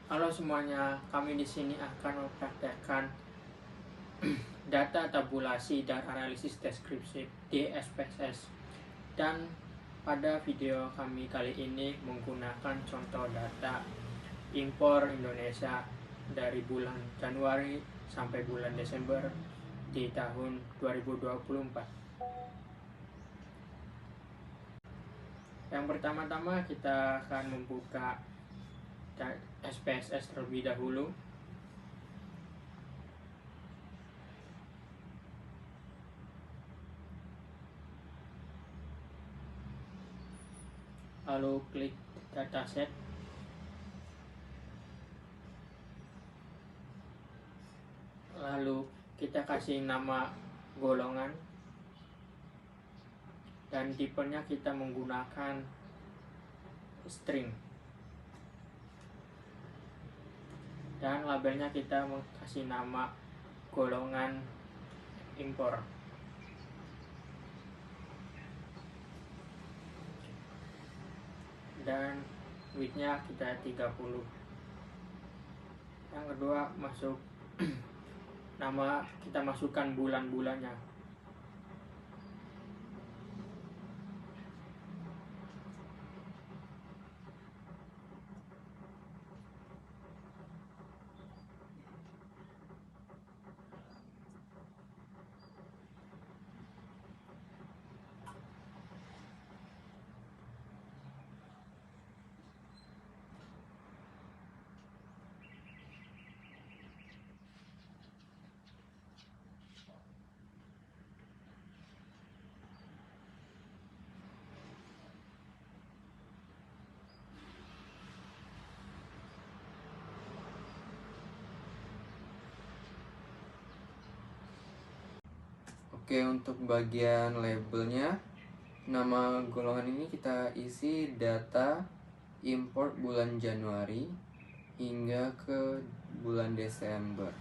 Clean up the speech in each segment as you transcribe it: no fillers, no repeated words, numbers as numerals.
Halo semuanya, kami di sini akan mempraktekkan data tabulasi dan analisis deskripsi di SPSS. Dan pada video kami kali ini menggunakan contoh data impor Indonesia dari bulan Januari sampai bulan Desember di tahun 2024. Yang pertama-tama kita akan membuka SPSS terlebih dahulu. Lalu klik dataset. Lalu kita kasih nama golongan dan tipenya kita menggunakan string, dan labelnya kita kasih nama golongan impor. Dan widthnya kita 30. Yang kedua, masuk nama, kita masukkan bulan-bulannya. Oke, untuk bagian labelnya, nama golongan ini kita isi data import bulan Januari hingga ke bulan Desember.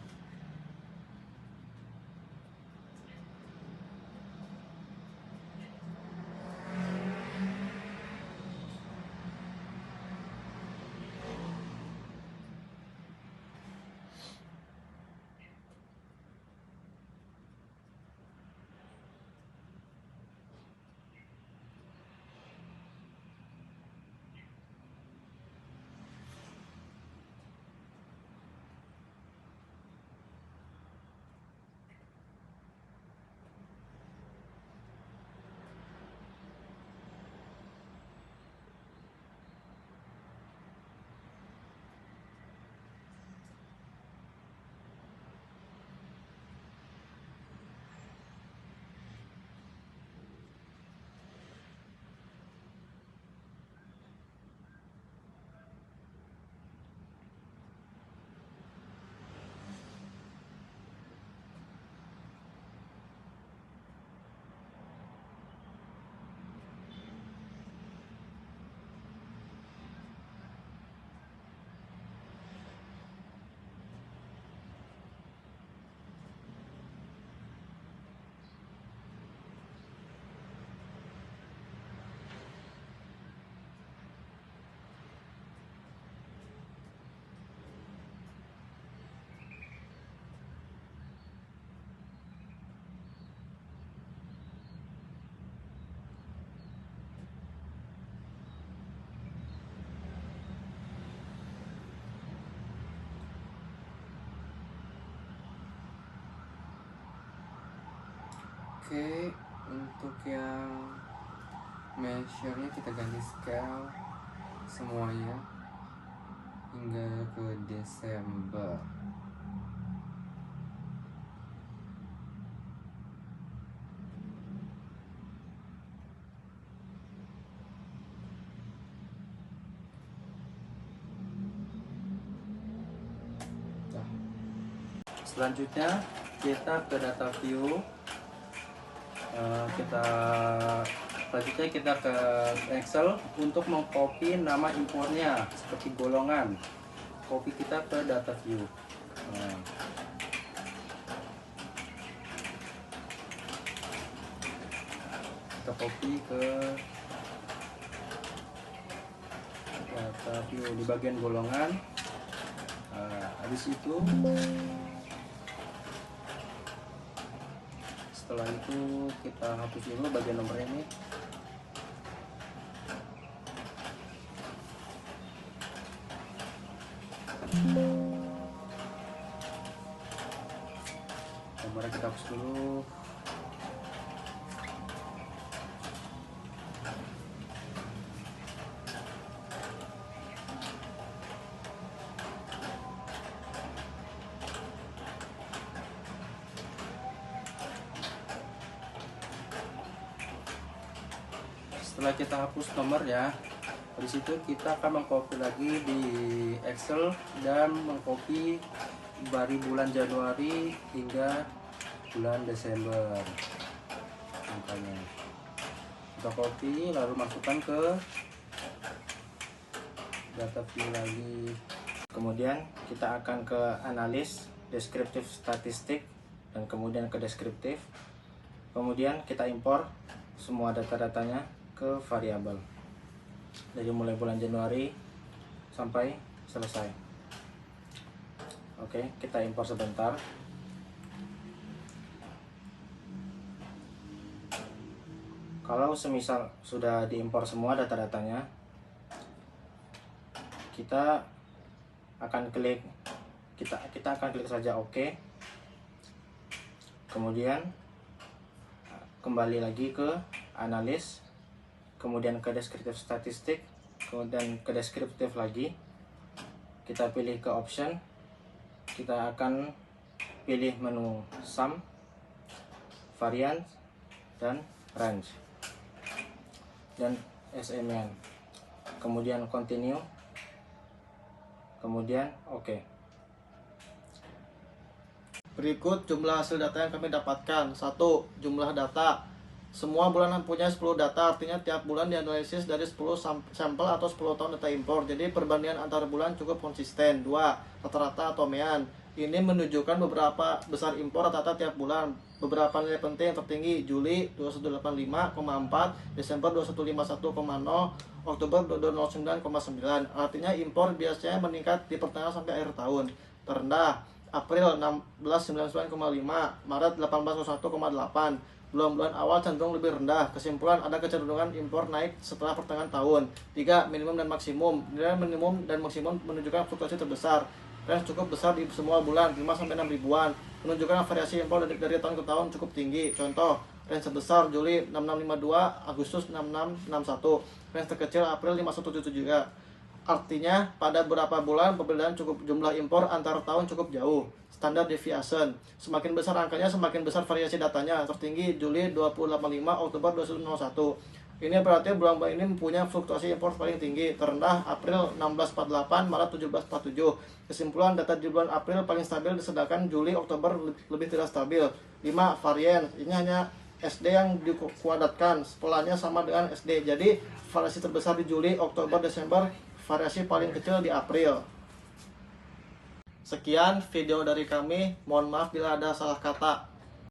Oke, untuk yang measure-nya kita ganti scale semuanya hingga ke Desember. Selanjutnya kita ke data view. Selanjutnya kita ke Excel untuk mengcopy nama impornya seperti golongan. Copy kita ke data view. Kita copy ke data view di bagian golongan. Habis itu setelah itu kita hapus dulu bagian nomor ini. Nomornya kita hapus dulu. Setelah kita hapus nomornya, di situ kita akan mengcopy lagi di Excel dan mengcopy dari bulan Januari hingga bulan Desember angkanya. Kita copy lalu masukkan ke data view lagi. Kemudian kita akan ke analis, deskriptif statistik, dan kemudian ke deskriptif. Kemudian kita impor semua data-datanya ke variabel dari mulai bulan Januari sampai selesai. Oke, kita impor sebentar. Kalau semisal sudah diimpor semua data-datanya, kita akan klik saja OK. Kemudian kembali lagi ke analis, kemudian ke deskriptif statistik, kemudian ke deskriptif lagi. Kita pilih ke option, kita akan pilih menu sum, variance, dan range, dan SMN. Kemudian continue, kemudian OK. Berikut jumlah hasil data yang kami dapatkan. 1. Jumlah data. Semua bulan mempunyai 10 data, artinya tiap bulan dianalisis dari 10 sampel atau 10 tahun data impor. Jadi perbandingan antar bulan cukup konsisten. 2. Rata-rata atau mean. Ini menunjukkan beberapa besar impor rata-rata tiap bulan. Beberapa nilai penting yang tertinggi: Juli 2185,4, Desember 2151,0, Oktober 209,9. Artinya impor biasanya meningkat di pertengahan sampai akhir tahun. Terendah: April 1699,5, Maret 1801,8. Bulan-bulan awal cenderung lebih rendah. Kesimpulan, ada kecenderungan impor naik setelah pertengahan tahun. 3. Minimum dan maksimum. Nilai minimum dan maksimum menunjukkan fluktuasi terbesar. Range cukup besar di semua bulan, 5-6 ribuan. Menunjukkan variasi impor dari tahun ke tahun cukup tinggi. Contoh, range sebesar Juli 6652, Agustus 6661. Range terkecil April 5173. Artinya, pada beberapa bulan perbedaan cukup jumlah impor antar tahun cukup jauh. Standard deviation. Semakin besar angkanya, semakin besar variasi datanya. Tertinggi Juli 2085, Oktober 2001. Ini berarti bulan-bulan ini mempunyai fluktuasi impor paling tinggi. Terendah April 1648, Maret 1747. Kesimpulan, data di bulan April paling stabil, sedangkan Juli, Oktober lebih tidak stabil. 5. Variance. Ini hanya SD yang dikuadratkan, polanya sama dengan SD. Jadi variasi terbesar di Juli, Oktober, Desember, variasi paling kecil di April. Sekian video dari kami, mohon maaf bila ada salah kata.